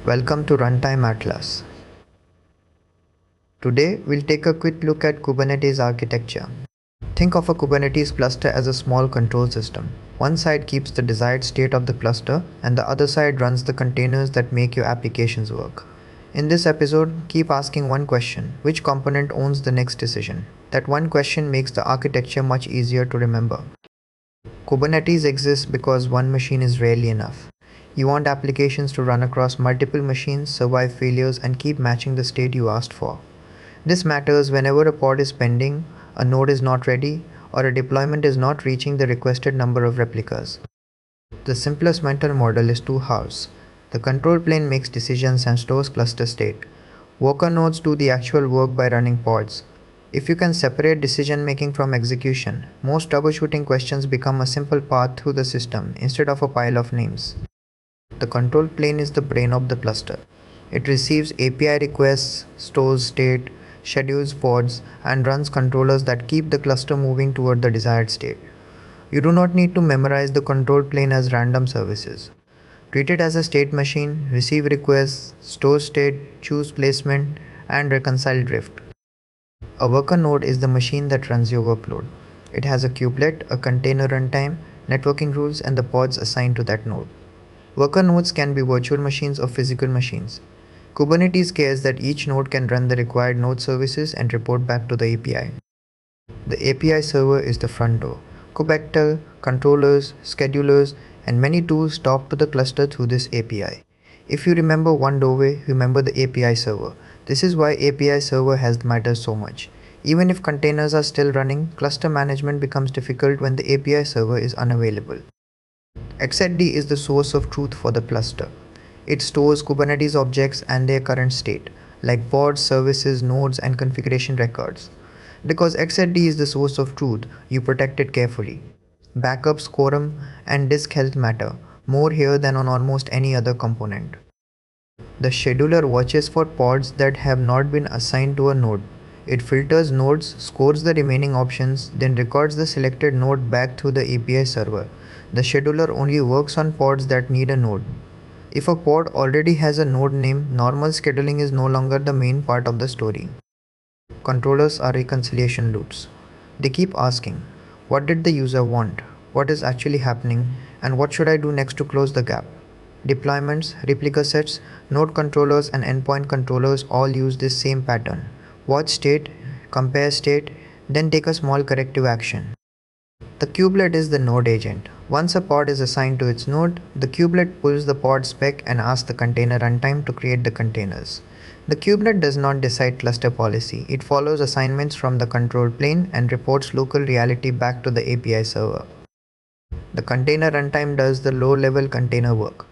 Welcome to Runtime Atlas. Today we'll take a quick look at Kubernetes architecture. Think of a Kubernetes cluster as a small control system. One side keeps the desired state of the cluster and the other side runs the containers that make your applications work. In this episode, keep asking one question: which component owns the next decision? That one question makes the architecture much easier to remember. Kubernetes exists because one machine is rarely enough. You want applications to run across multiple machines, survive failures, and keep matching the state you asked for. This matters whenever a pod is pending, a node is not ready, or a deployment is not reaching the requested number of replicas. The simplest mental model is two halves. The control plane makes decisions and stores cluster state. Worker nodes do the actual work by running pods. If you can separate decision making from execution, most troubleshooting questions become a simple path through the system instead of a pile of names. The control plane is the brain of the cluster. It receives API requests, stores state, schedules pods, and runs controllers that keep the cluster moving toward the desired state. You do not need to memorize the control plane as random services. Treat it as a state machine, receive requests, store state, choose placement, and reconcile drift. A worker node is the machine that runs your workload. It has a kubelet, a container runtime, networking rules, and the pods assigned to that node. Worker nodes can be virtual machines or physical machines. Kubernetes cares that each node can run the required node services and report back to the API. The API server is the front door. Kubectl, controllers, schedulers, and many tools talk to the cluster through this API. If you remember one doorway, remember the API server. This is why API server has matters so much. Even if containers are still running, cluster management becomes difficult when the API server is unavailable. XZD is the source of truth for the cluster. It stores Kubernetes objects and their current state, like pods, services, nodes, and configuration records. Because XZD is the source of truth, you protect it carefully. Backups, quorum, and disk health matter more here than on almost any other component. The scheduler watches for pods that have not been assigned to a node. It filters nodes, scores the remaining options, then records the selected node back through the API server. The scheduler only works on pods that need a node. If a pod already has a node name, normal scheduling is no longer the main part of the story. Controllers are reconciliation loops. They keep asking, what did the user want? What is actually happening? And what should I do next to close the gap? Deployments, replica sets, node controllers, and endpoint controllers all use this same pattern. Watch state, compare state, then take a small corrective action. The kubelet is the node agent. Once a pod is assigned to its node, the kubelet pulls the pod spec and asks the container runtime to create the containers. The kubelet does not decide cluster policy. It follows assignments from the control plane and reports local reality back to the API server. The container runtime does the low-level container work.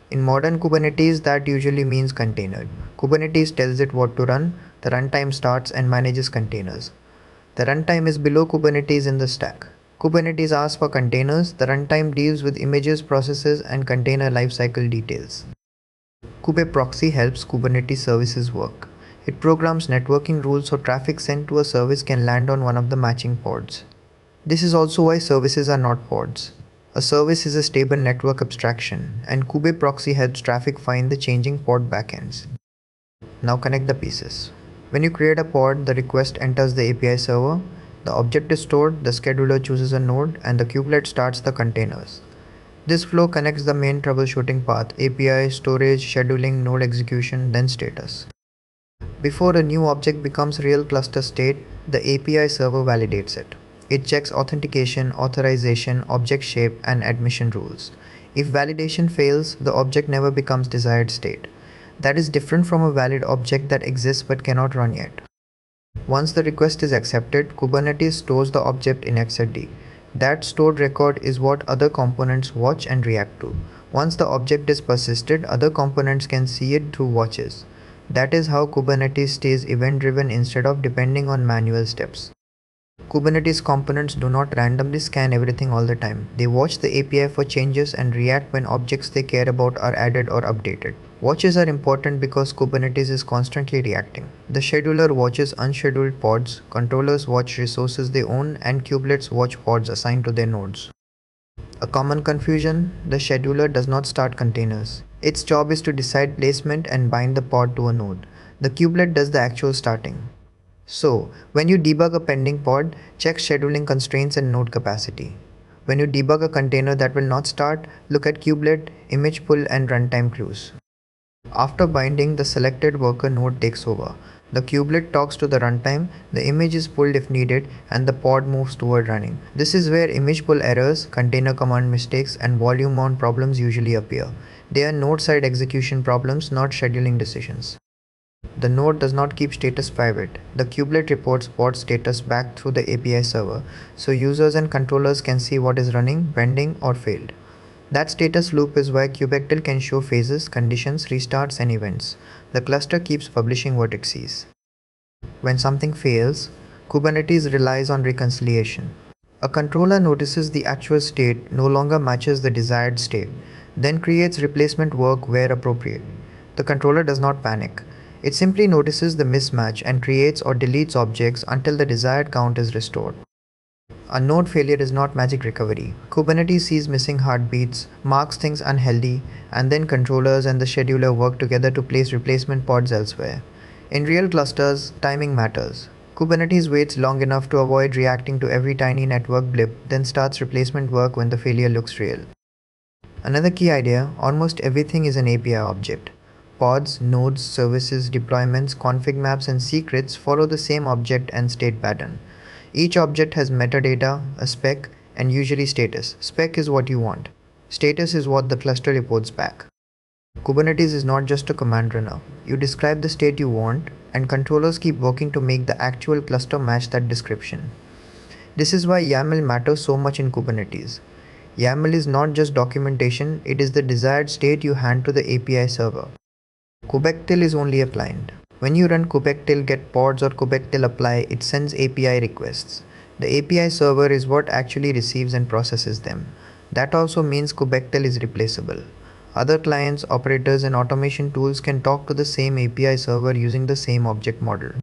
In modern Kubernetes, that usually means container. Kubernetes tells it what to run, the runtime starts and manages containers. The runtime is below Kubernetes in the stack. Kubernetes asks for containers, the runtime deals with images, processes, and container lifecycle details. Kubeproxy helps Kubernetes services work. It programs networking rules so traffic sent to a service can land on one of the matching pods. This is also why services are not pods. A service is a stable network abstraction, and Kubeproxy helps traffic find the changing pod backends. Now connect the pieces. When you create a pod, the request enters the API server, the object is stored, the scheduler chooses a node, and the kubelet starts the containers. This flow connects the main troubleshooting path: API, storage, scheduling, node execution, then status. Before a new object becomes real cluster state, the API server validates it. It checks authentication, authorization, object shape, and admission rules. If validation fails, the object never becomes desired state. That is different from a valid object that exists but cannot run yet. Once the request is accepted, Kubernetes stores the object in XZD. That stored record is what other components watch and react to. Once the object is persisted, other components can see it through watches. That is how Kubernetes stays event-driven instead of depending on manual steps. Kubernetes components do not randomly scan everything all the time. They watch the API for changes and react when objects they care about are added or updated. Watches are important because Kubernetes is constantly reacting. The scheduler watches unscheduled pods, controllers watch resources they own, and kubelets watch pods assigned to their nodes. A common confusion: the scheduler does not start containers. Its job is to decide placement and bind the pod to a node. The kubelet does the actual starting. So, when you debug a pending pod, check scheduling constraints and node capacity. When you debug a container that will not start, look at kubelet, image pull, and runtime clues. After binding, the selected worker node takes over. The kubelet talks to the runtime, the image is pulled if needed, and the pod moves toward running. This is where image pull errors, container command mistakes, and volume mount problems usually appear. They are node side execution problems, not scheduling decisions. The node does not keep status private. The kubelet reports pod status back through the API server, so users and controllers can see what is running, pending, or failed. That status loop is why Kubectl can show phases, conditions, restarts, and events. The cluster keeps publishing vertices. When something fails, Kubernetes relies on reconciliation. A controller notices the actual state no longer matches the desired state, then creates replacement work where appropriate. The controller does not panic. It simply notices the mismatch and creates or deletes objects until the desired count is restored. A node failure is not magic recovery. Kubernetes sees missing heartbeats, marks things unhealthy, and then controllers and the scheduler work together to place replacement pods elsewhere. In real clusters, timing matters. Kubernetes waits long enough to avoid reacting to every tiny network blip, then starts replacement work when the failure looks real. Another key idea, almost everything is an API object. Pods, nodes, services, deployments, config maps, and secrets follow the same object and state pattern. Each object has metadata, a spec, and usually status. Spec is what you want. Status is what the cluster reports back. Kubernetes is not just a command runner. You describe the state you want, and controllers keep working to make the actual cluster match that description. This is why YAML matters so much in Kubernetes. YAML is not just documentation, it is the desired state you hand to the API server. Kubectl is only a client. When you run kubectl get pods or kubectl apply, it sends API requests. The API server is what actually receives and processes them. That also means kubectl is replaceable. Other clients, operators, and automation tools can talk to the same API server using the same object model.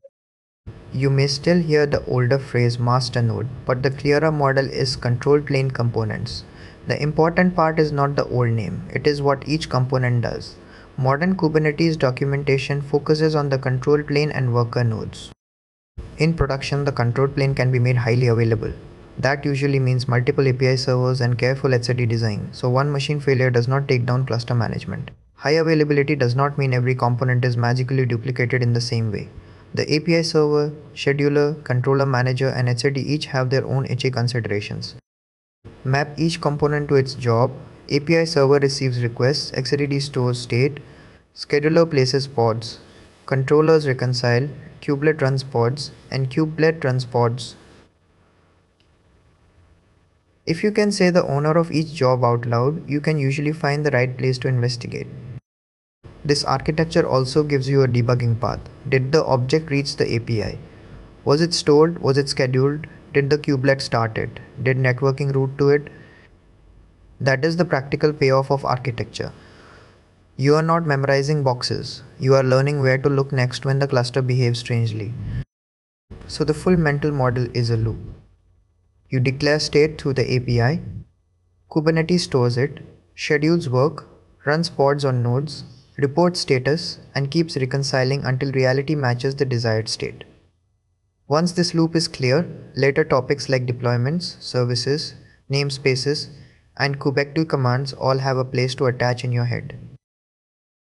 You may still hear the older phrase master node, but the clearer model is control plane components. The important part is not the old name, it is what each component does. Modern Kubernetes documentation focuses on the control plane and worker nodes. In production, the control plane can be made highly available. That usually means multiple API servers and careful HCD design, so one machine failure does not take down cluster management. High availability does not mean every component is magically duplicated in the same way. The API server, scheduler, controller manager, and HCD each have their own HA considerations. Map each component to its job. API server receives requests, XDD stores state, scheduler places pods, controllers reconcile, kubelet runs pods, and kubelet runs pods. If you can say the owner of each job out loud, you can usually find the right place to investigate. This architecture also gives you a debugging path. Did the object reach the API? Was it stored? Was it scheduled? Did the kubelet start it? Did networking route to it? That is the practical payoff of architecture. You are not memorizing boxes. You are learning where to look next when the cluster behaves strangely. So the full mental model is a loop. You declare state through the API. Kubernetes stores it, schedules work, runs pods on nodes, reports status, and keeps reconciling until reality matches the desired state. Once this loop is clear, later topics like deployments, services, namespaces, and kubectl commands all have a place to attach in your head.